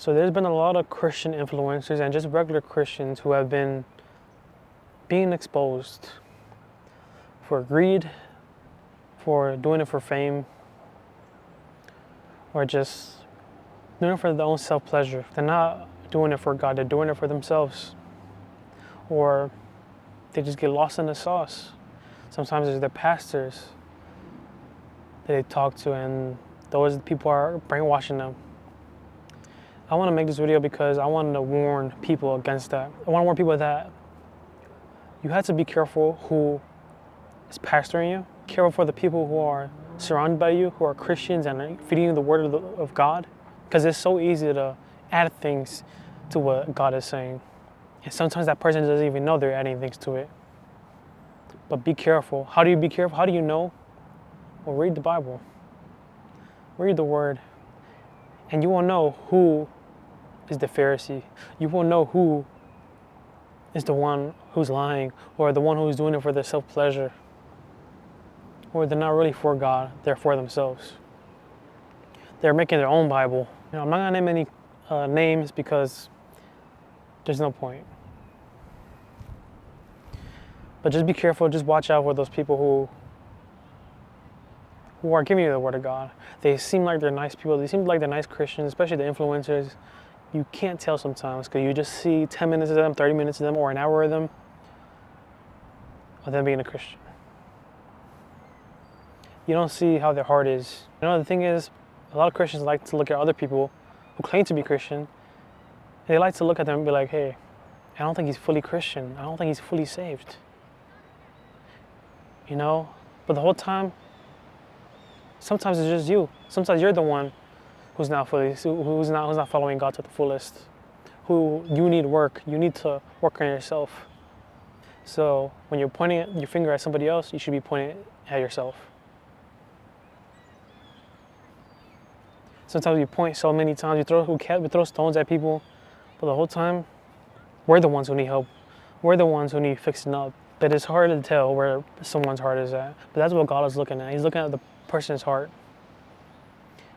So there's been a lot of Christian influencers and just regular Christians who have been being exposed for greed, for doing it for fame, or just doing it for their own self-pleasure. They're not doing it for God, they're doing it for themselves. Or they just get lost in the sauce. Sometimes it's their pastors that they talk to, and those people are brainwashing them. I want to make this video because I wanted to warn people against that. I want to warn people that you have to be careful who is pastoring you. Careful for the people who are surrounded by you, who are Christians and are feeding you the word of God. Because it's so easy to add things to what God is saying. And sometimes that person doesn't even know they're adding things to it. But be careful. How do you be careful? How do you know? Well, read the Bible. Read the word. And you will know who is the Pharisee. You will know who is the one who's lying, or the one who's doing it for their self-pleasure, or they're not really for God, they're for themselves. They're making their own Bible. I'm not gonna name any names because there's no point. But just be careful, just watch out for those people who are giving you the word of God. They seem like they're nice people, they seem like they're nice Christians, especially the influencers. You can't tell sometimes because you just see 10 minutes of them, 30 minutes of them, or an hour of them being a Christian. You don't see how their heart is. The thing is, a lot of Christians like to look at other people who claim to be Christian, and they like to look at them and be like, hey, I don't think he's fully Christian. I don't think he's fully saved. But the whole time, sometimes it's just you. Sometimes you're the one who's not following God to the fullest. Who you need work. You need to work on yourself. So when you're pointing your finger at somebody else, you should be pointing at yourself. Sometimes we point so many times, we throw stones at people, but the whole time, we're the ones who need help. We're the ones who need fixing up. But it's hard to tell where someone's heart is at. But that's what God is looking at. He's looking at the person's heart.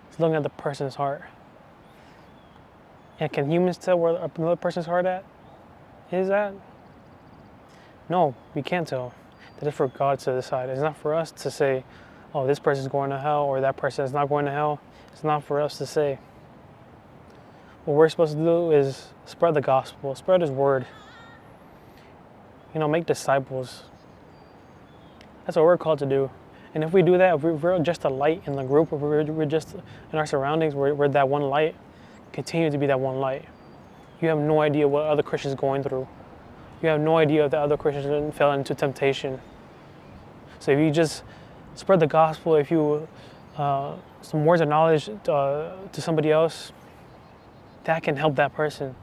He's looking at the person's heart. And can humans tell where another person's heart is at? No, we can't tell. That is for God to decide. It's not for us to say, oh, this person's going to hell or that person is not going to hell. It's not for us to say. What we're supposed to do is spread the gospel, spread His word. Make disciples. That's what we're called to do. And if we do that, if we're just a light in the group, if we're just in our surroundings, we're that one light, continue to be that one light. You have no idea what other Christians are going through. You have no idea if the other Christians fell into temptation. So if you just spread the gospel, if you some words of knowledge to somebody else, that can help that person.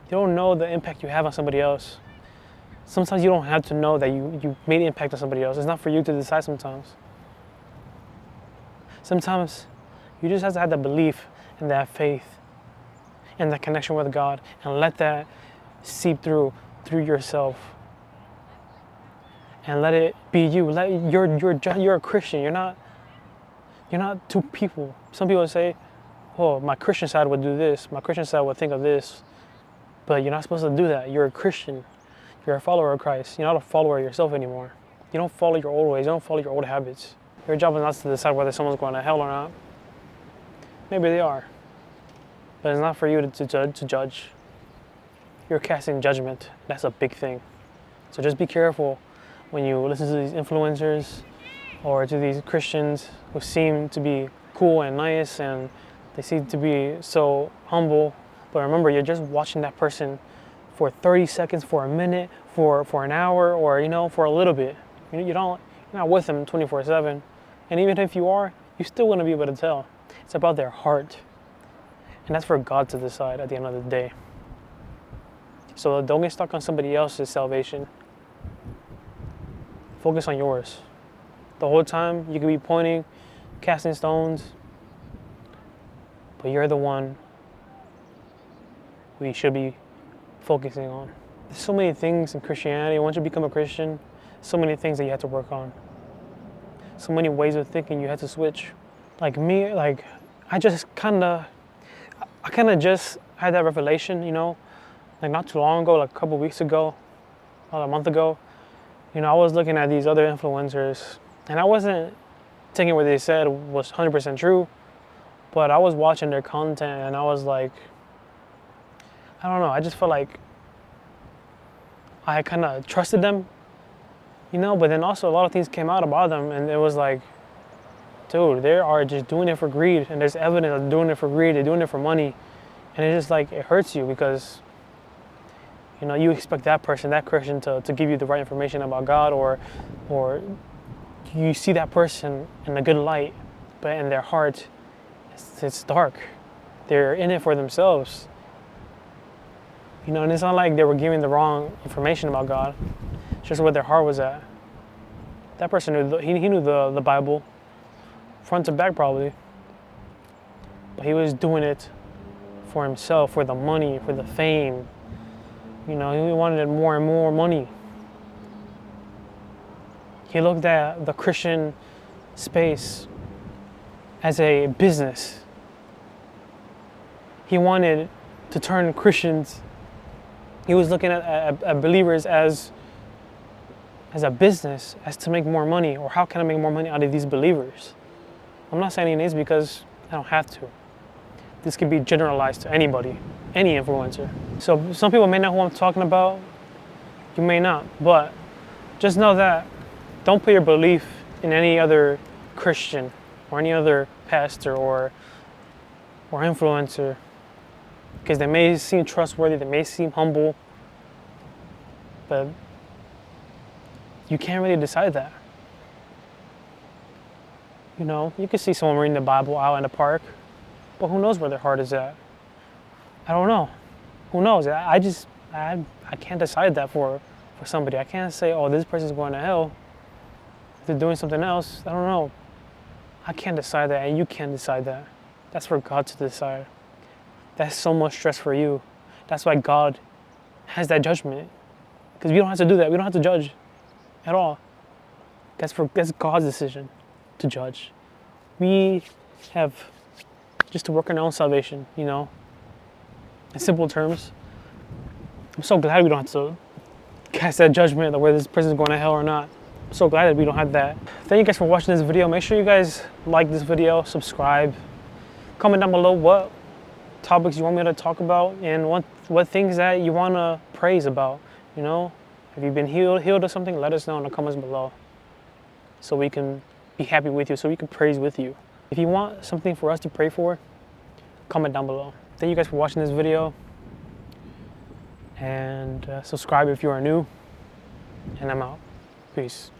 You don't know the impact you have on somebody else. Sometimes you don't have to know that you made an impact on somebody else. It's not for you to decide sometimes. Sometimes you just have to have that belief and that faith and that connection with God and let that seep through yourself. And let it be you. You're a Christian. You're not two people. Some people say, oh, my Christian side would do this. My Christian side would think of this. But you're not supposed to do that. You're a Christian. You're a follower of Christ. You're not a follower of yourself anymore. You don't follow your old ways. You don't follow your old habits. Your job is not to decide whether someone's going to hell or not. Maybe they are. But it's not for you to judge. You're casting judgment. That's a big thing. So just be careful when you listen to these influencers or to these Christians who seem to be cool and nice and they seem to be so humble. But remember, you're just watching that person for 30 seconds, for a minute, for an hour, or for a little bit. You're not with them 24/7. And even if you are, you're still going to be able to tell. It's about their heart. And that's for God to decide at the end of the day. So don't get stuck on somebody else's salvation. Focus on yours. The whole time you could be pointing, casting stones, but you're the one who you should be focusing on. There's so many things in Christianity. Once you become a Christian, so many things that you have to work on. So many ways of thinking you have to switch. Like me, I had that revelation, like not too long ago, like a couple weeks ago, about a month ago. I was looking at these other influencers, and I wasn't taking what they said was 100% true, but I was watching their content, and I was like, I don't know, I just felt like I kind of trusted them, but then also a lot of things came out about them, and it was like, dude, they are just doing it for greed, and there's evidence of doing it for greed, they're doing it for money, and it's just like, it hurts you because, you expect that person, that Christian to give you the right information about God, or you see that person in a good light, but in their heart, it's dark. They're in it for themselves. And it's not like they were giving the wrong information about God. It's just where their heart was at. That person he knew the Bible, front to back probably. But he was doing it for himself, for the money, for the fame. He wanted more and more money. He looked at the Christian space as a business. He wanted to turn Christians. He was looking at believers as a business, as to make more money, or how can I make more money out of these believers? I'm not saying it is because I don't have to. This could be generalized to anybody, any influencer. So some people may know who I'm talking about, you may not, but just know that don't put your belief in any other Christian or any other pastor or influencer, because they may seem trustworthy, they may seem humble, but you can't really decide that. You can see someone reading the Bible out in the park, but who knows where their heart is at? I don't know. Who knows? I can't decide that for somebody. I can't say, oh, this person's going to hell if they're doing something else. I don't know. I can't decide that, and you can't decide that. That's for God to decide. That's so much stress for you. That's why God has that judgment. Because we don't have to do that. We don't have to judge at all. That's God's decision to judge. We have just to work on our own salvation, in simple terms. I'm so glad we don't have to cast that judgment of whether this person's going to hell or not. I'm so glad that we don't have that. Thank you guys for watching this video. Make sure you guys like this video, subscribe, comment down below what topics you want me to talk about and what things that you want to praise about. If you've been healed of something, let us know in the comments below so we can be happy with you, so we can praise with you. If you want something for us to pray for, comment down below. Thank you guys for watching this video, and subscribe if you are new, and I'm out. Peace.